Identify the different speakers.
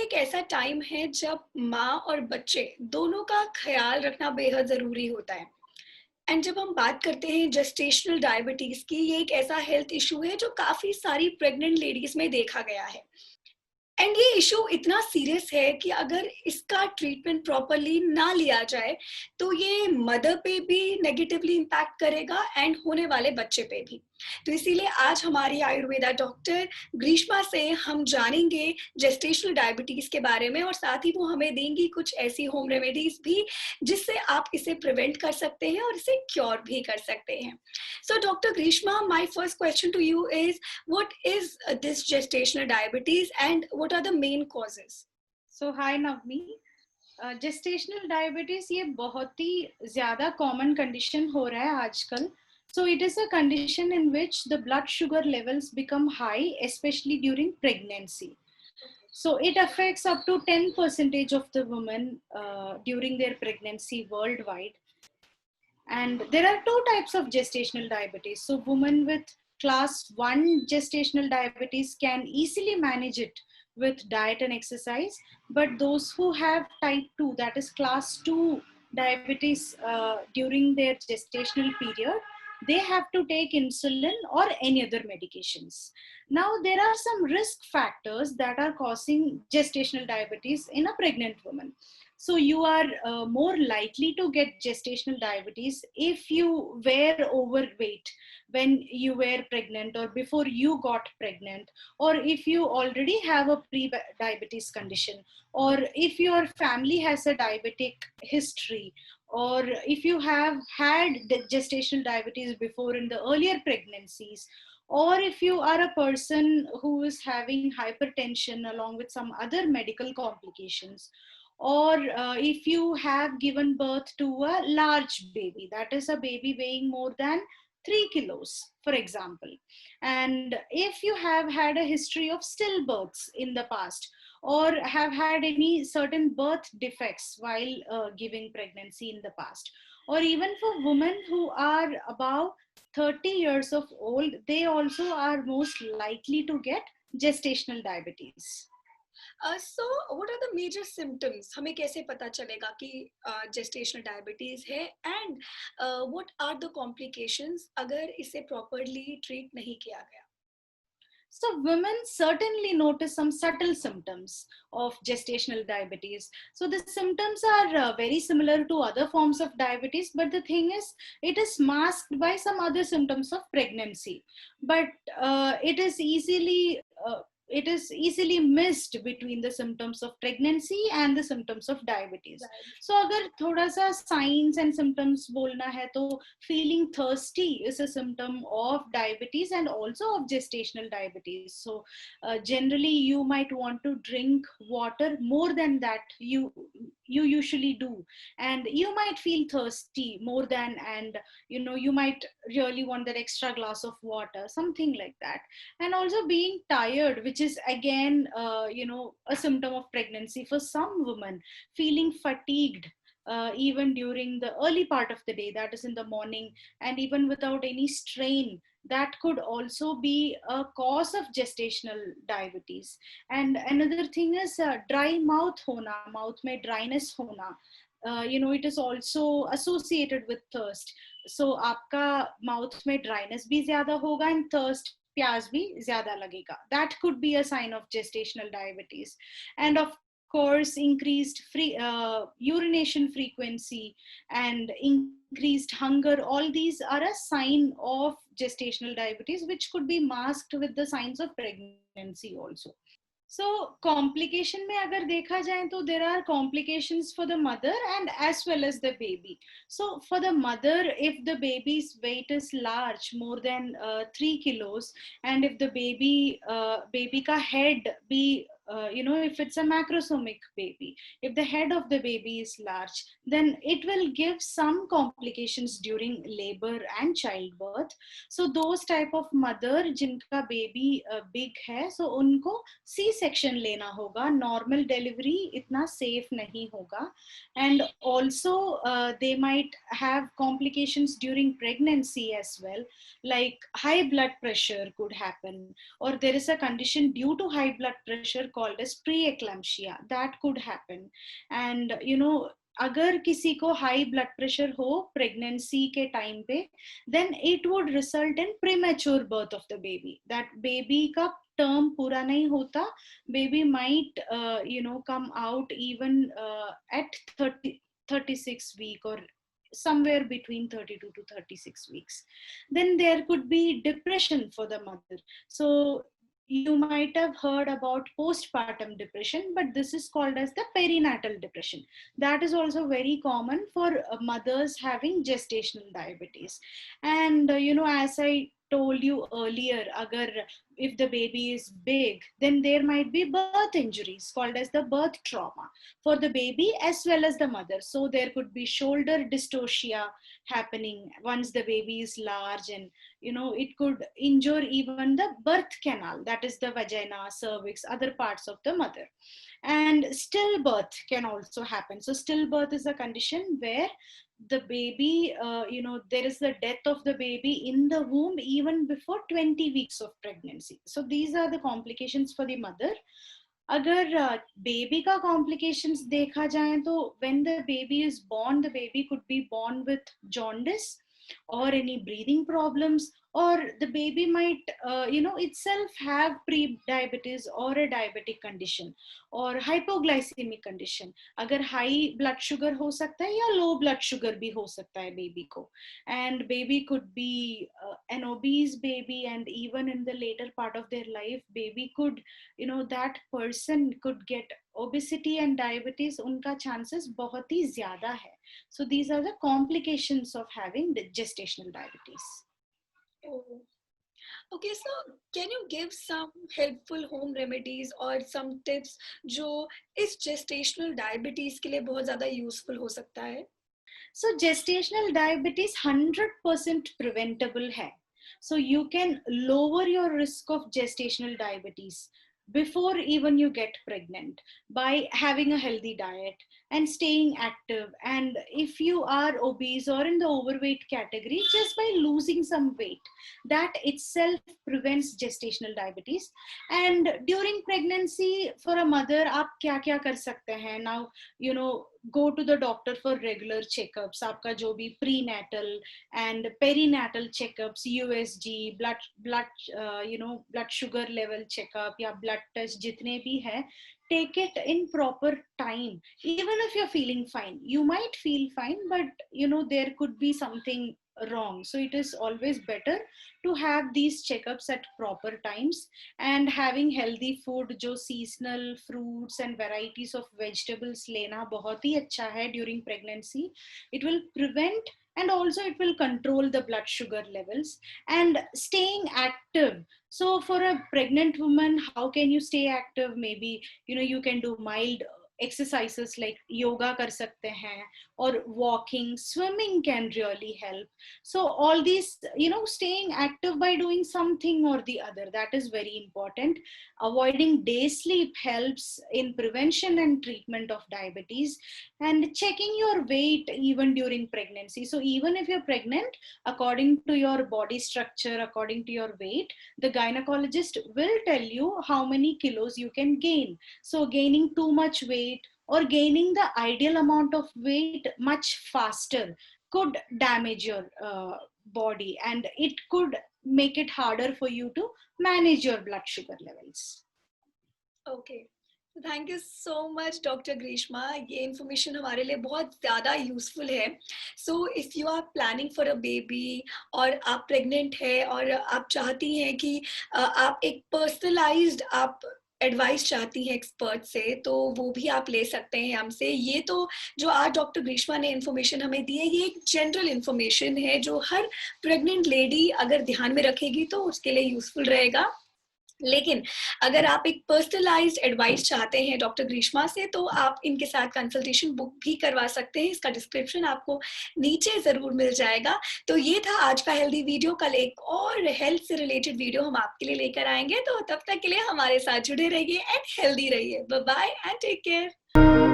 Speaker 1: एक ऐसा टाइम है जब माँ और बच्चे दोनों का ख्याल रखना बेहद ज़रूरी होता है। एंड जब हम बात करते हैं जेस्टेशनल डायबिटीज़ की, ये एक ऐसा हेल्थ इशू है जो काफ़ी सारी प्रेग्नेंट लेडीज़ में देखा गया है। एंड ये इशू इतना सीरियस है कि अगर इसका ट्रीटमेंट प्रॉपरली ना लिया जाए, तो ये मदर पे भी नेगेटिवली इम्पैक्ट करेगा एंड होने वाले बच्चे पे भी। तो इसीलिए आज हमारी आयुर्वेदा डॉक्टर ग्रीष्मा से हम जानेंगे जेस्टेशनल डायबिटीज़ के बारे में और साथ ही वो हमें देंगी कुछ ऐसी होम रेमेडीज़ भी, जिससे आप इसे प्रिवेंट कर सकते हैं और इसे क्योर भी कर सकते हैं। So doctor Grishma, my first question to you is what is this gestational diabetes and what are the main causes?
Speaker 2: So hi Navami. Gestational diabetes ये बहुत ही ज्यादा कॉमन कंडीशन हो रहा है आजकल. So it is a condition in which the blood sugar levels become high, especially during pregnancy. So it affects up to 10% of the women during their pregnancy worldwide. And there are two types of gestational diabetes. So women with class 1 gestational diabetes can easily manage it with diet and exercise. But those who have type 2, that is class 2 diabetes during their gestational period, they have to take insulin or any other medications. Now, there are some risk factors that are causing gestational diabetes in a pregnant woman. So you are more likely to get gestational diabetes if you were overweight when you were pregnant or before you got pregnant, or if you already have a pre-diabetes condition, or if your family has a diabetic history, or if you have had gestational diabetes before in the earlier pregnancies, or if you are a person who is having hypertension along with some other medical complications, or if you have given birth to a large baby, that is a baby weighing more than 3 kilos, for example, and if you have had a history of stillbirths in the past, or have had any certain birth defects while giving pregnancy in the past, or even for women who are above 30 years of old, they also are most likely to get gestational diabetes.
Speaker 1: So what are the major symptoms? हमें कैसे पता चलेगा कि gestational diabetes है and what are the complications अगर इसे properly treat नहीं किया गया?
Speaker 2: So women certainly notice some subtle symptoms of gestational diabetes. So the symptoms are very similar to other forms of diabetes, but the thing is, it is masked by some other symptoms of pregnancy. But it is easily missed between the symptoms of pregnancy and the symptoms of diabetes.
Speaker 1: Right.
Speaker 2: So अगर थोड़ा सा signs and symptoms बोलना है तो feeling thirsty is a symptom of diabetes and also of gestational diabetes. So generally you might want to drink water more than that you usually do, and you might feel thirsty more than, and you might really want that extra glass of water, something like that. And also being tired, which is again a symptom of pregnancy for some women, feeling fatigued even during the early part of the day, that is in the morning, and even without any strain, that could also be a cause of gestational diabetes. And another thing is dry mouth hona, mouth mein dryness hona. It is also associated with thirst. So आपका mouth में dryness भी ज़्यादा होगा and thirst, प्यास भी ज़्यादा लगेगा. That could be a sign of gestational diabetes. And of course, increased urination frequency and increased hunger, all these are a sign of gestational diabetes, which could be masked with the signs of pregnancy also. So complication में अगर देखा जाए तो there are complications for the mother and as well as the baby. So for the mother, if the baby's weight is large, more than 3 kilos, and if the baby का head be if it's a macrosomic baby, if the head of the baby is large, then it will give some complications during labor and childbirth. So those type of mother जिनका baby big है, so उनको C section लेना होगा. Normal delivery इतना safe नहीं होगा. And also they might have complications during pregnancy as well, like high blood pressure could happen, or there is a condition due to high blood pressure called as preeclampsia. That could happen. And you know, अगर किसी को high blood pressure हो pregnancy के time पे, then it would result in premature birth of the baby. That baby का term पूरा नहीं होता, baby might come out even at 36 week or somewhere between 32 to 36 weeks. Then there could be depression for the mother. So you might have heard about postpartum depression, but this is called as the perinatal depression. That is also very common for mothers having gestational diabetes. And as I told you earlier, agar if the baby is big, then there might be birth injuries called as the birth trauma for the baby as well as the mother. So there could be shoulder dystocia happening once the baby is large, and it could injure even the birth canal, that is the vagina, cervix, other parts of the mother. And stillbirth can also happen. So stillbirth is a condition where the baby, there is the death of the baby in the womb even before 20 weeks of pregnancy. So these are the complications for the mother. अगर baby का complications देखा जाए तो when the baby is born, the baby could be born with jaundice or any breathing problems, or the baby might itself have pre-diabetes or a diabetic condition or hypoglycemic condition. अगर high blood sugar हो सकता है या low blood sugar भी हो सकता है baby को, and baby could be an obese baby, and even in the later part of their life baby could, that person could get obesity and diabetes, उनका chances बहुत ही ज़्यादा है. So these are the complications of having the gestational diabetes.
Speaker 1: Oh. Okay, so can you give some helpful home remedies or some tips जो इस gestational diabetes के लिए बहुत ज़्यादा useful हो सकता है?
Speaker 2: So gestational diabetes 100% preventable है. So you can lower your risk of gestational diabetes before even you get pregnant by having a healthy diet and staying active. And if you are obese or in the overweight category, just by losing some weight, that itself prevents gestational diabetes. And during pregnancy for a mother, आप क्या क्या कर सकते हैं? Now, go to the doctor for regular checkups. आपका जो भी prenatal and perinatal checkups, USG, blood sugar level checkup या blood test जितने भी हैं, take it in proper time. Even if you're feeling fine, you might feel fine, but there could be something wrong. So it is always better to have these checkups at proper times, and having healthy food, जो seasonal fruits and varieties of vegetables लेना बहुत ही अच्छा है during pregnancy. It will prevent, and also it will control the blood sugar levels. And staying active. So for a pregnant woman, how can you stay active? Maybe you can do mild exercises like yoga कर सकते हैं, or walking, swimming can really help. So all these, staying active by doing something or the other, that is very important. Avoiding day sleep helps in prevention and treatment of diabetes, and checking your weight even during pregnancy. So even if you're pregnant, according to your body structure, according to your weight, the gynecologist will tell you how many kilos you can gain. So gaining too much weight or gaining the ideal amount of weight much faster could damage your body, and it could make it harder for you to manage your blood sugar levels.
Speaker 1: Okay. Thank you so much doctor Grishma, ये information हमारे लिए बहुत ज़्यादा useful है. So if you are planning for a baby और आप pregnant है और आप चाहती हैं कि आप एक पर्सनलाइज्ड आप एडवाइस चाहती हैं एक्सपर्ट से, तो वो भी आप ले सकते हैं हमसे. ये तो जो आज डॉक्टर ग्रीष्मा ने इन्फॉर्मेशन हमें दी है, ये एक जनरल इन्फॉर्मेशन है जो हर प्रेग्नेंट लेडी अगर ध्यान में रखेगी तो उसके लिए यूजफुल रहेगा. लेकिन अगर आप एक पर्सनलाइज्ड एडवाइस चाहते हैं डॉक्टर ग्रीष्मा से, तो आप इनके साथ कंसल्टेशन बुक भी करवा सकते हैं. इसका डिस्क्रिप्शन आपको नीचे जरूर मिल जाएगा. तो ये था आज का हेल्दी वीडियो. कल एक और हेल्थ से रिलेटेड वीडियो हम आपके लिए लेकर आएंगे. तो तब तक के लिए हमारे साथ जुड़े रहिए एंड हेल्दी रहिए. Bye bye and take care.